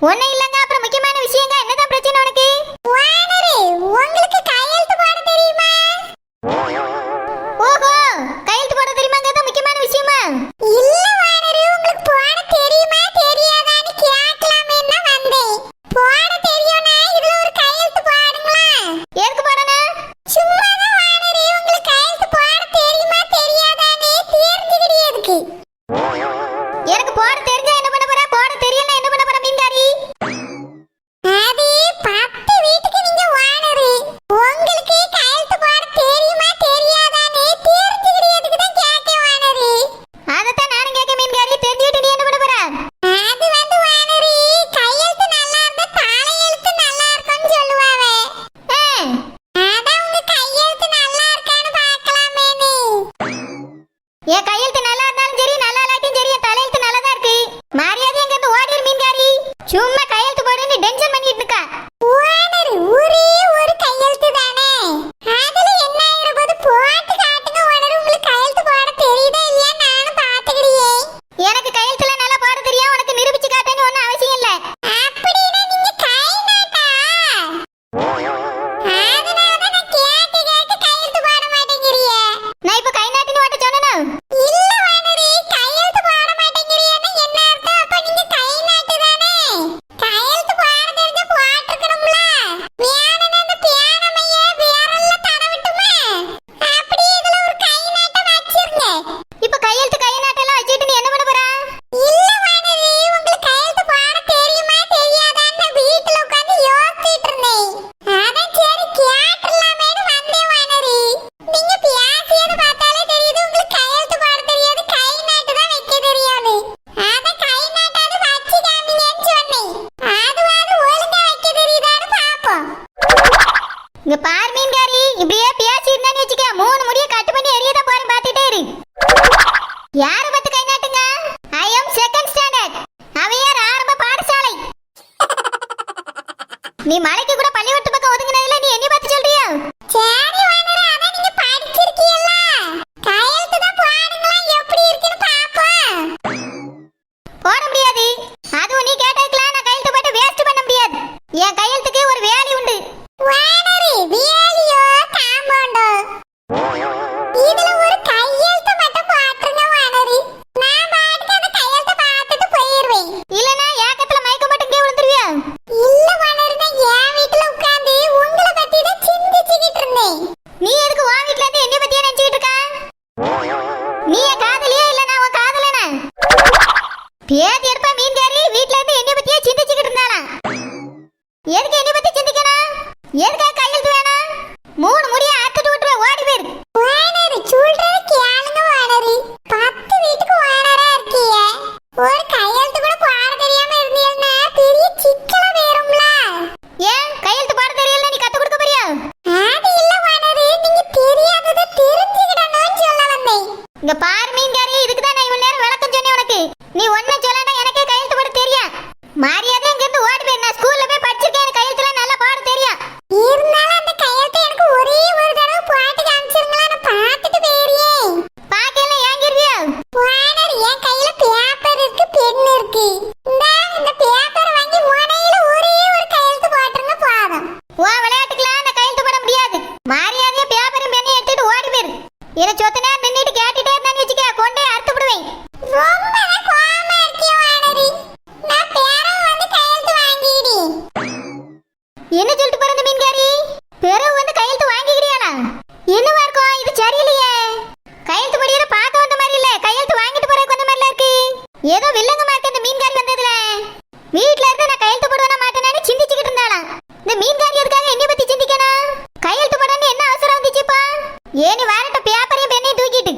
ஒண்ணு இல்லங்க. அப்புறம் முக்கியமான விஷயங்க. என்னதான் பிரச்சனை உனக்கு? வானரே, உங்களுக்கு கையெழுத்து போட தெரியுமா? ஓஹோ, கையெழுத்து போட தெரியுமாங்க? அது முக்கியமான விஷயமா? இல்ல வானரே, உங்களுக்கு போட தெரியுமா தெரியாதான்னு கேட்கலாமேன்னு தான் வந்தேன். போட தெரியும்னா இதுல ஒரு கையெழுத்து போடுங்களா? எதுக்கு போடணும்? சும்மா தான் வானரே, உங்களுக்கு கையெழுத்து போட தெரியுமா தெரியாதான்னு தெரிஞ்சுக்கிட்டே. எனக்கு போட தெரிஞ்சா என்ன பண்ண போற? போட தெரியல என்ன பண்ண போற மீன்காரி? அது 10 வீட்டுக்கு நீங்க வானரே. உங்களுக்கு கையெழுத்து போட தெரியுமா தெரியாதான்னு தெரிஞ்சுக்கிட்டே தான் கேட்க வானரே. அதத்தான் நானும் கேட்க மீன்காரி. தெரிஞ்சுக்கிட்டு நீ என்ன பண்ண போற? அது வந்து வானரே, கையெழுத்து நல்லா இருந்தா தலையெழுத்து நல்லா இருக்கும்னு சொல்லுவாங்க. அதான் உங்க கையெழுத்து நல்லா இருக்கான்னு பார்க்கலாமேன்னு. என் கையெழுத்து நல்லா இருந்தாலும் சரி நல்லா இல்லாட்டியும் சரி என் தலையெழுத்து நல்லா தான் இருக்கு. மரியாதை எங்க இருந்து ஓடிரு மீன்காரி. சும்மா கையெழுத்து போடுன்னு டென்ஷன் பண்ணிட்டு இருக்கா. வானரே, ஒரே ஒரு கையெழுத்து தானே, அதுல என்ன ஆயிரப்போது போட்டு காட்டுங்க வானரே. உங்களுக்கு கையெழுத்து போட தெரியுதா இல்லையா நானும் பார்த்துக்கிறியே. எனக்கு கையெழுத்துல நல்லா போட தெரியும். உனக்கு நிரூபிச்சு காட்டேன்னு ஒன்றும் அவசியம் இல்லை. அப்படின்னா நீங்க கை நாட்டா? அதனால நான் கேட்டு கையெழுத்து போட மாட்டேங்கிறியே. நான் இப்ப கை நாட்டின்னு ஓட்ட சொன்னேன். இல்ல வானரே, கையெழுத்து போட மாட்டேங்கிறியேன்னா என்ன அர்த்தம்? அப்ப நீங்க கை நாட்டு தானே. கையெழுத்து போட தெரிஞ்ச போட்டுக்கணும்ல. வேணும்னா அந்த பியானமைய விரல்ல தடவிட்டுமா? அப்படியே இதுல ஒரு கை நாட்டம் வச்சிருங்க. இப்ப கையெழுத்து கை நாட்டெல்லாம் வச்சுட்டு நீ என்ன பண்ண போற? இல்ல வானரே, உங்களுக்கு கையெழுத்து போட தெரியுமா தெரியாதான்னு நான் வீட்டுல உட்கார்ந்து யோசிச்சுட்டு இருந்தேன். அதான் சரி கேட்டுலாமேன்னு வந்தேன் வானரே. நீங்க பேசியது பார்த்தாலே தெரியுது உங்களுக்கு கையெழுத்து போட தெரியாது, கை நாட்டு தான் வைக்க தெரியாது. அதான் கை நாட்டாவது வச்சு காமிங்கன்னு சொன்னேன். அதுவாது ஒழுங்கா வைக்க தெரியுதான்னு பாப்போம். இங்க பார் மீன்காரி, இப்படியே பேசி இருந்தான்னு வச்சுக்க 3 முடிய கட் பண்ணி எரியத போறேன். பாத்துட்டே இரு. யாரை பத்தி கை நாட்டுங்க? ஐ அம் செகண்ட் ஸ்டாண்டர்ட். அவன் யார்? ஆரம்ப பாடசாலை. நீ மலைக்கு கூட பள்ளிக்கூடத்து பக்கம் ஒதுங்கினதுல நீ என்ன பார்த்து சொல்றியா? சரி வானரே, அதான் நீங்க படிச்சிருக்கீல்ல, கையெழுத்து தான் போடுங்களா, எப்படி இருக்குன்னு பாப்போம். போட முடியாது. அதுவும் நீ கேட்டதுக்கெல்லாம் நான் கையெழுத்து போட்டு வேஸ்ட் பண்ண முடியாது. என் கையெழுத்துக்கு ஒரு வேலை உண்டு. வானரே, வேலியோ காம்பவுண்டோ, இதுல ஒரு கையெழுத்து மட்டும் போட்டுருங்க வானரே. நான் பாட்டுக்கு அந்த கையெழுத்தை பார்த்துட்டு போயிருவேன். இல்லனா ஏக்கத்துல மயக்க மட்டும் கீழ விழுந்துருவியா? இல்ல வானரே, நான் என் வீட்டுல உட்கார்ந்து உங்களை பத்தி தான் சிந்திச்சுக்கிட்டு இருந்தேன். நீ எதுக்கு உன் வீட்ல இருந்து என்னை பத்தியே நினைச்சிட்டு இருக்க? நீ என் காதலியா இல்ல நான் உன் காதலனா? பேதி எடுப்பா மீன்காரி. வீட்ல இருந்து என்னை பத்தியே சிந்திச்சுக்கிட்டு இருந்தாளா? எதுக்கு என்னை பத்தி சிந்திக்கணும்? எதுக்காக கையெழுத்து வேணும்? 3 முடிய அறுத்துட்டு விட்டுருவேன். ஓடி போயிரு. வானரே, சொல்றது கேளுங்க வானரே. 10 வீட்டுக்கு வானரா இருக்கீங்க, ஒரு கையெழுத்து கூட போட தெரியாம இருந்தீங்கன்னா பெரிய சிக்கல வேறும்ல. ஏன் கையெழுத்து போட தெரியல நீ கத்து கொடுக்க போறியா? அது இல்ல வானரே, நீங்க தெரியாததை தெரிஞ்சுக்கிடணும்னு சொல்ல வந்தேன். இங்க பாரு மீன்காரி, இதுக்கு தான் நான் இவ்வளவு நேரம் விளக்கம் சொன்னேன் உனக்கு. நீ ஒன்னும் சொல்லனா எனக்கே கையெழுத்து போட தெரியும். மரியாதை இங்க இருந்து ஓடி போயிரு. நான் ஸ்கூல்ல போய் படிச்சிருக்கேன். எனக்கு கையெழுத்துலாம் நல்லா போட தெரியும். இருந்தாலும் அந்த கையெழுத்தை எனக்கு ஒரே ஒரு தடவை போட்டு காமிச்சிருங்களா, நான் பார்த்துட்டு போயிருவேன். பாக்கையில ஏங்கிருவியா? வானரே, என் கையில பேப்பர் இருக்கு, பென் இருக்கு. இந்த பேப்பரை வாங்கி முனையில ஒரே ஒரு கையெழுத்து போட்டுருங்க போதும். உன் விளையாட்டுக்கெல்லாம் நான் கையெழுத்து போட முடியாது. மரியாதையா பேப்பரும் பெண்ணையும் எடுத்துட்டு ஓடி போயிரு. இதை சொத்த நேரம் நின்றுட்டு கேட்டுட்டே இருந்தான்னு வச்சுக்க, கொண்டே அறுத்து விடுவேன். ரொம்ப கோவமா இருக்கிய வானரே, நான் பேரவை வந்து கையெழுத்து வாங்கிடி. என்ன சொல்லிட்டு போற இந்த மீன்காரி? பெறவு வந்து கையெழுத்து வாங்கிக்கிறியானா? என்னவா இருக்கும்? இது சரியில்லையே. கையெழுத்து படிக்கிற பார்க்க வந்த மாதிரி இல்ல, கையெழுத்து வாங்கிட்டு போறதுக்கு வந்த மாதிரில இருக்கு. ஏதோ வில்லங்கமா இருக்கு இந்த மீன்காரி வந்ததுல. வீட்ல இருந்து நான் கையெழுத்து போடுவேனா மாட்டேன்னு சிந்திச்சுக்கிட்டு இருந்தாளா? இந்த மீன்காரி எதுக்காக என்னை பத்தி சிந்திக்கணும்? கையெழுத்து போடணும்னு என்ன அவசரம் வந்துச்சுப்பா? ஏனி வாரட்ட பேப்பரையும் பெண்ணையும் தூக்கிட்டு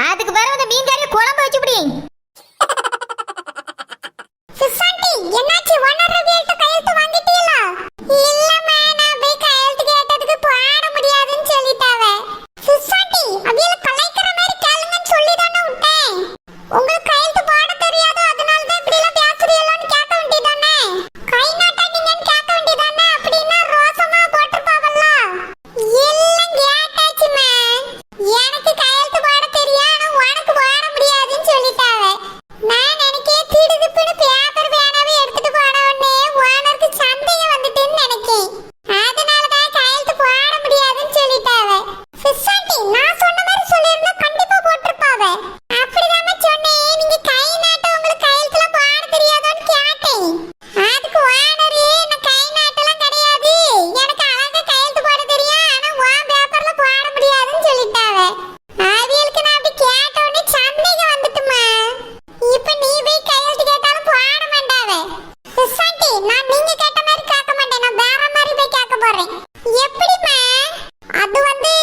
அதுக்கு பிறகு இந்த மீன்காரியை குழம்பு வச்சு பிடி. சுசாந்தி, என்னாச்சு? வானரே வீட்டு கையெழுத்து வாங்கிட்டீங்களா? இல்லம்மா, நான் போய் கையெழுத்து கேட்டதுக்கு போட முடியாதுன்னு சொல்லிட்டாவ. சுசாந்தி, அவியல கலைக்கிற மாதிரி கேளுங்கன்னு சொல்லி தானே விட்டேன். உங்களுக்கு கையெழுத்து போட தெரியாதோ, அதனால தான் இப்படி எல்லாம் பேசுறீங்களோன்னு கேட்க வேண்டியதானே. கை நாட்டாதீங்கன்னு கேட்க வேண்டியதானே. அப்படின்னா ரோசமா போட்டுருப்பாவல்ல. எல்லாம் கேட்டாச்சுமா. எனக்கு கையெழுத்து போட தெரியும், ஆனா உனக்கு போட முடியாதுன்னு சொல்லிட்டாவ. நான் நினைக்கே திடுதிப்புன்னு பேப்பர் பேனாவே எடுத்துட்டு போனவனே. அதுக்கு ஓனரு நான் கை நாட்டெல்லாம் கிடையாது, எனக்கு அழகா கையெழுத்து போட தெரியும், ஆனா உன் பேப்பர்ல போட முடியாதுன்னு சொல்லிட்டாவ. அவியலுக்கு நான் அப்படி கேட்ட உடனே சந்தேகம் வந்துட்டுமா. இப்ப நீ போய் கையெழுத்து கேட்டாலும் போட மாட்டாவே. சாண்டி, நான் நீங்க கேட்ட மாதிரி கேட்க மாட்டேன், நான் வேற மாதிரி போய் கேட்க போறேன். எப்படிமா? அது வந்து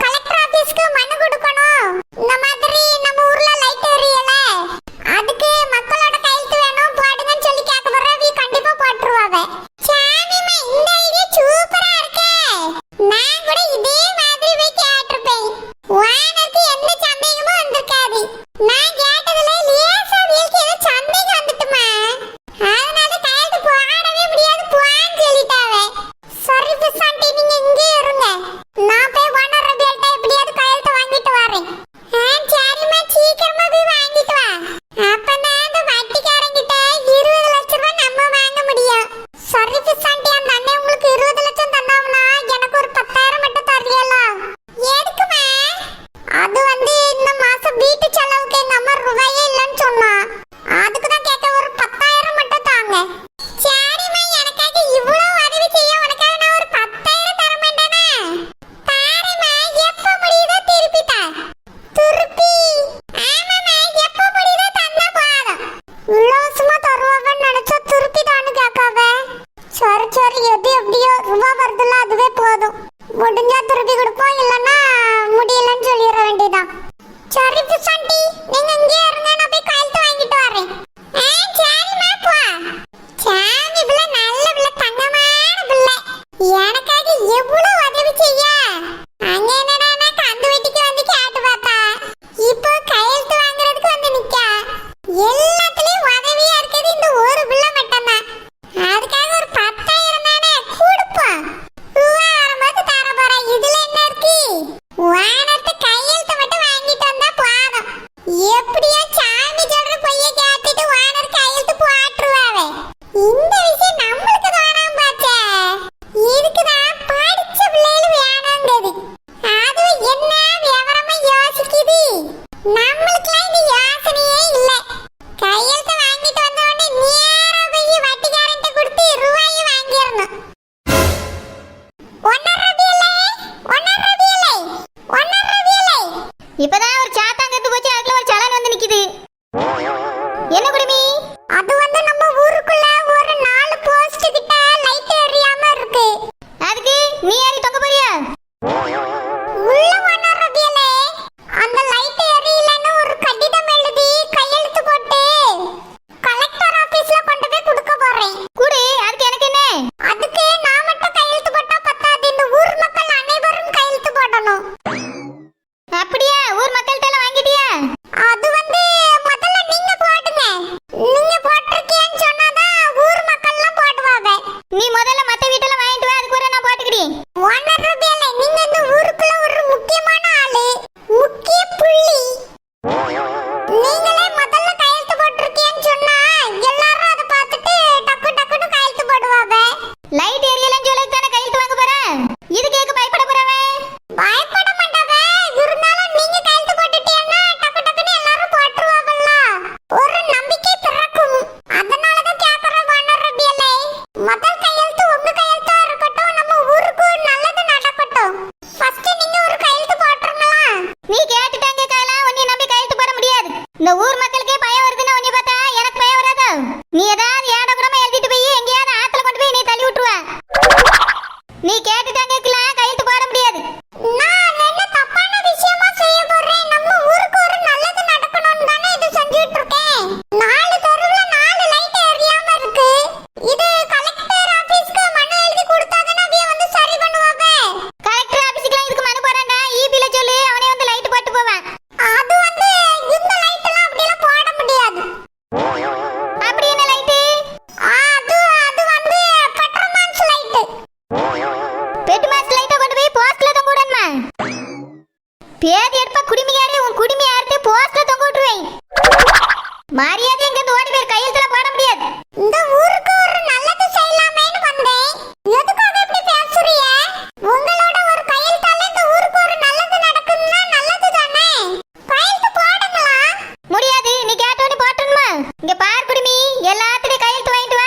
கலெக்டர் ஆபீஸ்க்கு மனு கொடுக்கணும். இந்த மாதிரி நம்ம ஊர்ல லைட் எரியல, அதுக்கு மக்களோட கையெழுத்து வேணும் போடுங்கன்னு சொல்லி கேட்க போறவி, கண்டிப்பா போட்டுருவாவே. சாமிமா, இந்த ஐடியா சூப்பரா இருக்கே. நான் கூட இதே மாதிரி போய் கேட்டிருப்பேன். வானருக்கு எந்த சந்தேகமும் வந்திருக்காது. நான் கேட்டதுல லேசா வீலுக்கு ஏதோ சந்தேகம் வந்துட்டுமா. அதனால கையெழுத்து போடவே முடியாது போன்னு சொல்லிட்டாவே. சரி பிசாண்டி, நீங்க இங்கே இருங்க, நான் போய் ஓனர் ரபியல்ட்ட எப்படியாவது கையெழுத்து வாங்கிட்டு வரேன். சரிம்மா, சீக்கிரமா போய் வாங்கிட்டு வா. அப்பதான் அந்த வட்டிக்காரங்கிட்ட 20 லட்சம் ரூபாய் நம்ம வாங்க முடியும். சரி பிசாண்டி, அந்த அண்ணன் உங்களுக்கு 20 லட்சம் தந்தாவனா எனக்கு ஒரு 10,000 மட்டும் தரீங்களா? எதுக்குமா? அது வந்து இந்த மாசம் வீட்டு செலவுக்கு எங்க அம்மா ரூபாயே இல்லைன்னு சொன்னா, அதுக்கு தான் கேட்ட, ஒரு 10,000 மட்டும் தாங்க. சரிம்மா, எனக்காக இவ்வளவு உதவி செய்ய உனக்காக நான் ஒரு 10,000 தர மாட்டேனா? தாரேம்மா, எப்ப முடியுதோ திருப்பி தா. திருப்பி? ஆமாம்மா, எப்ப முடியுதோ தந்தா போதும். இலவசமா தருவாங்கன்னு நினைச்சா திருப்பி தானு கேட்காவ. சரி சரி, எது எப்படியோ ரூபா வருதுல்ல, அதுவே போதும். முடிஞ்சா திருப்பி கொடுப்போம், இல்லைன்னா முடியலன்னு சொல்லிட வேண்டியதான். சரி பிசாண்டி, நீங்க இங்கே இருங்க, நான் போய் கையெழுத்து வாங்கிட்டு வரேன். சரிம்மா, போ. சாமி பிள்ளை நல்ல பிள்ளை, தங்கமான பிள்ளை, எனக்காக எவ்வளவு உதவி செய்ய. அங்க என்னடா கந்து வெட்டிக்கு வந்து கேட்டு பார்த்தா, இப்போ கையெழுத்து வாங்குறதுக்கு வந்து நிக்க. எல்லாத்துலயும் உதவியா இருக்கிறது இந்த ஒரு பிள்ளை மட்டும்தான். அதுக்காக ஒரு 10,000 தானே கொடுப்போம். ரூபா வரும்போது தர போறேன், இதுல என்ன இருக்கு? வானத்தை கையெழுத்து மட்டும் வாங்கிட்டு வந்தா போதும். எப்படியோ சாமி சொல்ற பொய்ய கேட்டுட்டு வானர் கையெழுத்து போட்டுருவாவே. இந்த விஷயம் நம்மளுக்கு தோணாம பாச்சே. இதுக்குதான் படிச்ச பிள்ளைகள் வேணுங்கிறது. அதுவும் என்ன விவரமா யோசிக்குது. நம்மளுக்குலாம் இந்த யோசனையே இல்ல. கையெழுத்து வாங்கிட்டு வந்த உடனே நேரா போய் வட்டிக்காரன்ட்ட கொடுத்து ரூபாயை வாங்கிடணும். ஒன்னர் ரபியலே, ஒன்னர் ரபியலே, ஒன்னர் ரபியலே. இப்பதான் ஒரு சாத்தாங்கத்து போச்சு, அதுல ஒரு சலான் வந்து நிக்குது. என்ன குடுமி? அது வந்து நம்ம ஊருக்குள்ள ஒரு 4 போஸ்ட் கிட்ட லைட் எரியாம இருக்கு. அதுக்கு நீ ஏறி தொங்க போறியா? உள்ள ஒன்னர் ரபியலே, அந்த லைட் எரியலன்னு ஒரு கடிதம் எழுதி கையெழுத்து போட்டு கலெக்டர் ஆபீஸ்ல கொண்டு போய் கொடுக்க போறேன். குடு, அதுக்கு எனக்கு என்ன? அதுக்கு நான் மட்டும் கையெழுத்து போட்டா பத்தாது, இந்த ஊர் மக்கள் அனைவரும் கையெழுத்து போடணும். அப்படியா? ஊர் மக்கள்கிட்ட எல்லாம் வாங்கிட்டியா? அது வந்து முதல்ல நீங்க போடுங்க. நீங்க போட்டிருக்கீங்கன்னு சொன்னாதான் ஊர் மக்கள்லாம் போடுவாங்க. நீ முதல்ல மத்த வீட்டெல்லாம் வாங்கிட்டு வா, அதுக்கு ஒரு நான் போட்டுக்கிறேன். ஒன்னர் ரபியலே, நீங்க இந்த ஊருக்குள்ள ஒரு முக்கியமான ஆளு, முக்கிய புள்ளி. நீங்களே முதல்ல கையெழுத்து போட்டிருக்கீங்கன்னு சொன்னா எல்லாரும் அதை பார்த்துட்டு டக்கு டக்குன்னு கையெழுத்து போடுவாங்க. லைட் எரியலன்னு சொல்லி தானே கையெழுத்து வாங்க போறேன். இது கேட்க பயப்பட போறவே? பயப்பட மாட்டாங்க. இருந்தாலும் நீங்க கையெழுத்து போட்டுட்டீங்கன்னா டக்கு டக்குன்னு எல்லாரும் போட்டுருவாங்கல்ல, ஒரு நம்பிக்கை பிறக்கும். அதனாலதான் கேக்குறேன் ஒன்னர் ரபியலே, முதல் கையெழுத்து உங்க கையெழுத்தா இருக்கட்டும், நம்ம ஊருக்கு நல்லது நடக்கட்டும். ஃபர்ஸ்ட் நீங்க ஒரு கையெழுத்து போட்டுருங்களா? நீ கேட்டுட்டாங்க காலா, உன்னை நம்பி கையெழுத்து போட முடியாது. இந்த ஊர் மக்களுக்கே பயம் வருதுன்னா உன்னை பார்த்தா எனக்கு பயம் வராதா? நீ ஏதாவது ஏடகுடமா எழுதிட்டு போய் எங்கேயாவது ஆத்துல கொண்டு போய் நீ தள்ளி விட்டுருவ. நீ கேட்டுட்டாங்க கையெழுத்து போட முடியாது. நான் என்ன தப்பான விஷயமா செய்ய போறேன்? நம்ம ஊருக்கு ஒரு நல்லது நடக்கணும்னு தானே இது செஞ்சுட்டு இருக்கேன். 4 தெருவுல 4 லைட் எரியாம இருக்கு. இது கலெக்டர் ஆபீஸ்க்கு மனு எழுதி கொடுத்தாதானே அவிய வந்து சரி பண்ணுவாங்க. கலெக்டர் ஆபீஸ்க்குலாம் இதுக்கு மனு போறான்டா, ஈபில சொல்லி அவனே வந்து லைட் போட்டு போவான். அது வந்து இந்த லைட் எல்லாம் அப்படிலாம் போட முடியாது. அப்படி என்ன லைட்டு? அது அது வந்து பெட்ரோமான்ஸ் லைட். பெட்மாஸ் லைட்டை கொண்டு போய் போஸ்ட்ல தொங்க விடணுமா? பேதி எடுப்பா குடிமையாரு, உன் குடிமை யார்கிட்ட போஸ்ட்ல தொங்க விட்டுருவேன். மரியாதை எங்க இருந்து ஓடி போய் கையெழுத்துல போட முடியாது. இந்த ஊருக்கு ஒரு நல்லது செய்யலாமேன்னு வந்தேன். எதுக்காக இப்படி பேசுறீங்க? உங்களோட ஒரு கையெழுத்தால இந்த ஊருக்கு ஒரு நல்லது நடக்குதுன்னா நல்லது தானே. கையெழுத்து போடுங்களா? முடியாது, நீ கேட்டோன்னு போட்டணுமா? இங்க பார் குடிமி, எல்லாத்துலயும் கையெழுத்து வாங்கிட்டு வா.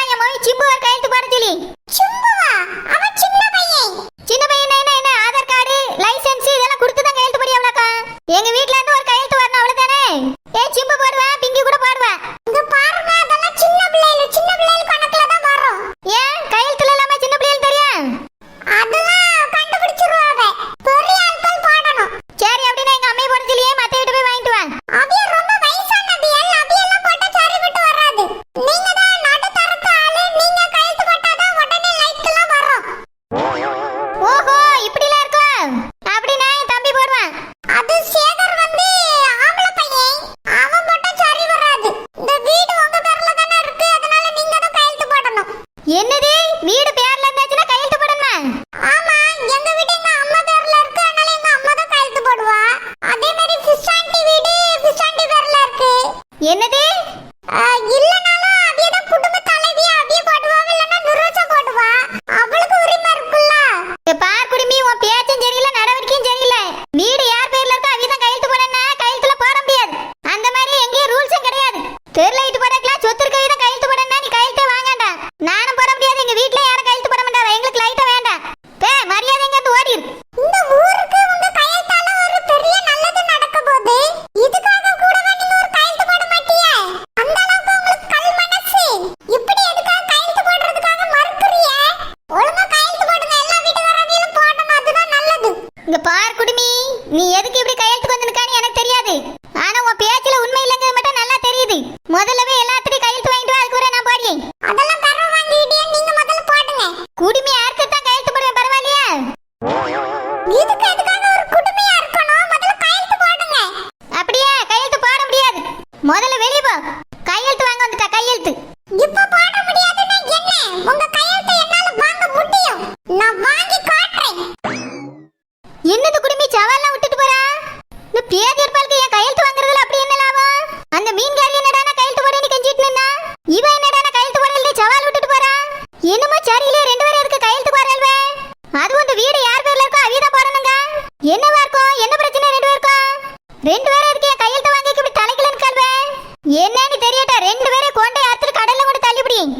இருக்கேன்.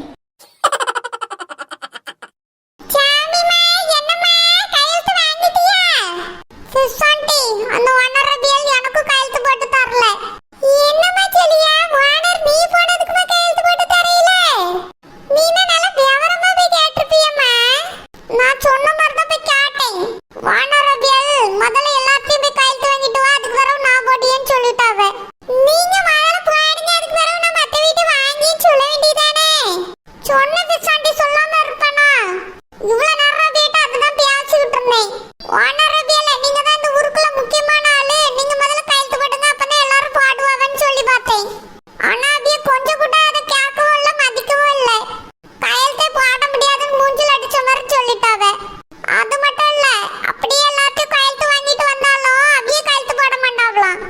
சாமிமா, என்னம்மா, கையெழுத்து வாங்கிட்டியா? சுசாந்தி, அந்த ஒன்னரபியல் எனக்கு கையெழுத்து போட்டு தரல. என்னம்மா சொல்லியா? ஓனர் நீ போனதுக்குமா கையெழுத்து போட்டு தரையில? நீனா நல்லா விவரமா போய் கேட்டிருப்பியம்மா. நான் சொன்ன மாதிரி தான் போய் கேட்டேன். ஒன்னரபியல் முதல்ல எல்லாத்தையும் போய் கையெழுத்து வாங்கிட்டு வா, அதுக்கு பிறகு நான் போட்டியேன்னு சொல்லிட்டாவ. நீங்க முதல்ல போடுங்க, அதுக்கு பிறகு நான் மத்த வீட்டு வாங்கின்னு சொல்ல வேண்டியதானே? சொன்னது சாண்டி சொல்லாம இருப்பானா? இவ்வளவு நேரம் வீட்டு அதுதான் பேசிக்கிட்டு இருந்தேன். ஒன்னரபியல், நீங்க தான் இந்த ஊருக்குள்ள முக்கியமான ஆளு, நீங்க முதல்ல கையெழுத்து போடுங்க, அப்பதான் எல்லாரும் பாடுவாங்கன்னு சொல்லி பார்த்தேன். ஆனா அவிய கொஞ்சம் கூட அதை கேட்கவும் இல்லை, மதிக்கவும் இல்லை. கையெழுத்தே போட முடியாதுன்னு மூஞ்சில் அடிச்ச மாதிரி சொல்லிட்டாவ. அது மட்டும் இல்ல, அப்படியே எல்லாத்தையும் கையெழுத்து வாங்கிட்டு வந்தாலும் அவிய கையெழுத்து போட மாட்டாவலாம்.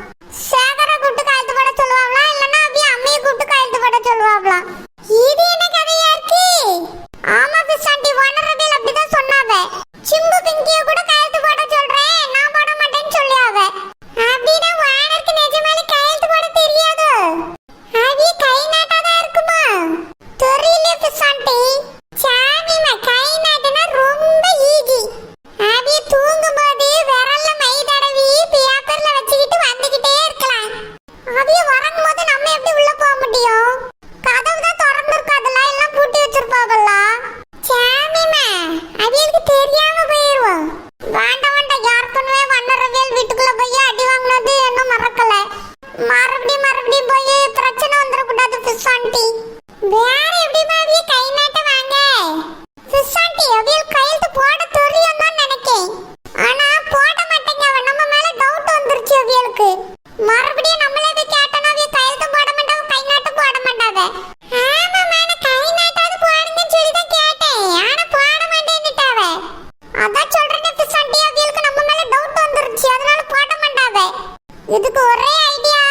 சேகரை கூப்பிட்டு கையெழுத்து போட சொல்லுவாங்களாம், இல்லைன்னா அவிய அம்மையை கூப்பிட்டு கையெழுத்து போட சொல்லுவாங்களாம். இது என்ன கதையா இருக்கு? ஆமா பிசாண்டி, ஒன்னரபியல் அப்படிதான் சொன்னாவ. சிம்பு பிங்கிய கூட கையெழுத்து போட சொல்றேன், நான் போட மாட்டேன்னு சொல்லியாவ. அப்படின்னா ஓனருக்கு நிஜமாலே கையெழுத்து போட தெரியாது. அவிய கை நாட்டாதான் இருக்குமா? தெரியல பிசாண்டி. சாமிமா, கை நாட்டுனா ரொம்ப ஈஸி. அவிய தூங்கும்போது விரல்ல மை தடவி பேப்பர்ல வச்சுக்கிட்டு வந்துகிட்டே இருக்கலாம். அவிய உறங்கும் போது நம்ம எப்படி உள்ள போக முடியும்? கதவு தான் திறந்து இருக்கும், அதெல்லாம் எல்லாம் பூட்டி வச்சிருப்பாங்கல்ல. சாமிமா, அவியலுக்கு தெரியாம போயிருவோம். வேண்டாம் வேண்டாம், ஏற்கனவே வண்ணரவியல் வீட்டுக்குள்ள போய் அடி வாங்கினது இன்னும் மறக்கல. மறுபடியும் போய் பிரச்சனை வந்துடக்கூடாது பிசாண்டி. வேற எப்படிமா அவிய கை நாட்ட வாங்க? பிசாண்டி, அவியல் கையெழுத்து போட தெரியும் தான் நினைக்கேன். ஆனா போட மாட்டேங்க, அவ நம்ம மேல டவுட் வந்துருச்சு அவியலுக்கு. மறுபடியும் நம்மளே போய் கேட்டோம்னா அவிய கையெழுத்து போட மாட்டாங்க, கை நாட்ட போட மாட்டாங்க. ஆமாம்மா, நான் கை நாட்டாவது போடுங்கன்னு சொல்லி தான் கேட்டேன், ஆனா போட மாட்டேன்னுட்டாவ. அதான் சொல்றேன் பிசாண்டி, அவியலுக்கு நம்ம மேல டவுட் வந்துருச்சு, அதனால போட மாட்டாவ. இதுக்கு ஒரே ஐடியா,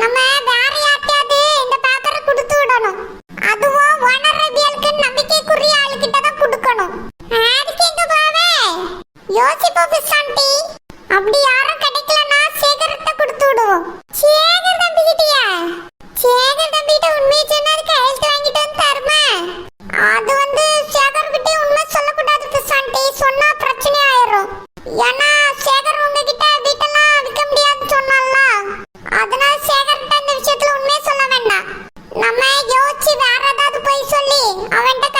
நம்ம வேற யார்ட்டையாவது இந்த பேப்பரை கொடுத்து விடணும். அதுவும் ஒன்னரபியலுக்கு நம்பிக்கைக்குரிய ஆளுகிட்ட தான் கொடுக்கணும். அதுக்கு எங்க போவே? யோசிப்போம் பிசாண்டி. அப்படி யாரும் கிடைக்கலன்னா சேகர்கிட்ட கொடுத்து விடுவோம். சேகர் தம்பி கிட்டயா? சேகர் தம்பி கிட்ட உண்மையை சொன்னா அதுக்கு கையெழுத்து வாங்கிட்டு வந்து தருமா? அது வந்து சேகர் கிட்ட உண்மை சொல்லக்கூடாது பிசாண்டி, சொன்னா பிரச்சனை ஆயிரும். ஏன்னா சேகர் உங்ககிட்ட வீட்டெல்லாம் விற்க முடியாதுன்னு சொன்னால, அதனால சேகர்கிட்ட இந்த விஷயத்துல உண்மையை சொல்ல வேண்டாம். நம்ம யோசிச்சு வேற ஏதாவது போய் சொல்லி அவன்கிட்ட